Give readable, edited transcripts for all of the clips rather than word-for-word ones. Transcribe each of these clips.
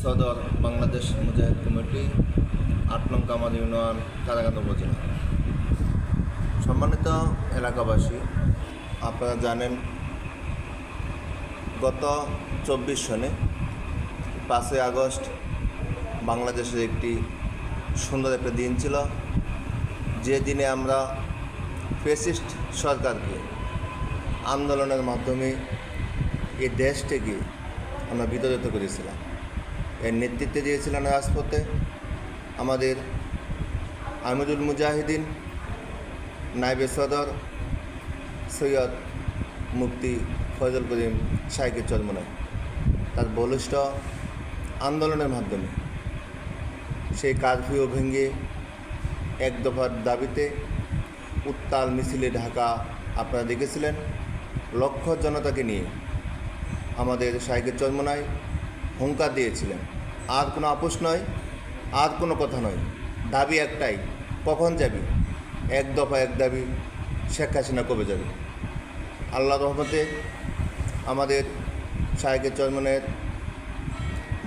সদর বাংলাদেশ মুজাহিদ কমিটি ৮ নং কামার ইউনিয়ন কারাগান উপজেলা। সম্মানিত এলাকাবাসী, আপনারা জানেন গত ২৪ সনে ৫ই আগস্ট বাংলাদেশের একটি সুন্দর একটা দিন ছিল, যে দিনে আমরা ফ্যাসিস্ট সরকারকে আন্দোলনের মাধ্যমে এই দেশ থেকে আমরা বিতাড়িত করেছিলাম। এর নেতৃত্বে দিয়েছিলেন রাজপথে আমাদের আমিরুল মুজাহিদিন নায়েবে সদর সৈয়দ মুফতি ফয়জুল করিম শাইখের চরমনাই। তার বলিষ্ঠ আন্দোলনের মাধ্যমে সেই কারফিউ ভেঙে এক দফার দাবিতে উত্তাল মিছিলে ঢাকা আপনারা দেখেছিলেন। লক্ষ জনতাকে নিয়ে আমাদের শাইখের চরমনাই হুঙ্কার দিয়েছিলেন, আর কোনো আপোষ নয়, আর কোনো কথা নয়, দাবি একটাই, কখন যাবি? এক দফা এক দাবি, শেখ হাসিনা কবে যাবে? আল্লাহর রহমতে আমাদের শাইখের চরমনাইয়ের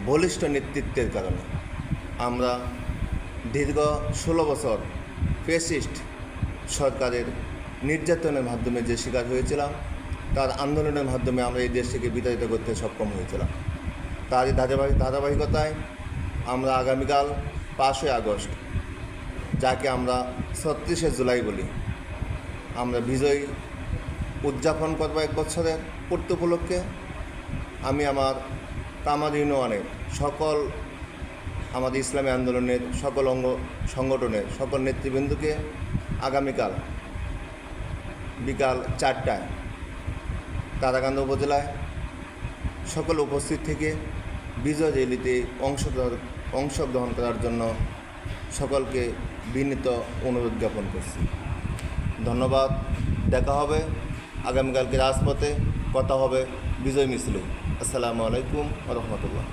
বলিষ্ঠ নেতৃত্বের কারণে আমরা দীর্ঘ ১৬ বছর ফ্যাসিস্ট সরকারের নির্যাতনের মাধ্যমে যে শিকার হয়েছিলাম, তার আন্দোলনের মাধ্যমে আমরা এই দেশটিকে বিতাড়িত করতে সক্ষম হয়েছিলাম। তারই ধারাবাহিকতায় আমরা আগামীকাল ৫ই আগস্ট, যাকে আমরা ৩৬শে জুলাই বলি, আমরা বিজয় উদযাপন করব ১ বছরের পূর্তি উপলক্ষে। আমি আমার কামার ইউনিয়নের সকল আমাদের ইসলামী আন্দোলনের সকল অঙ্গ সংগঠনের সকল নেতৃবৃন্দকে আগামীকাল বিকাল ৪টায় তারাকান্দা উপজেলায় সকল উপস্থিত থেকে বিজয় র্যালিতে অংশগ্রহণ করার জন্য সকলকে বিনীত অনুরোধ জ্ঞাপন করছি। ধন্যবাদ। দেখা হবে আগামীকালকে রাজপথে, কথা হবে বিজয় মিছিলে। আসসালামু আলাইকুম ওয়া রাহমাতুল্লাহ।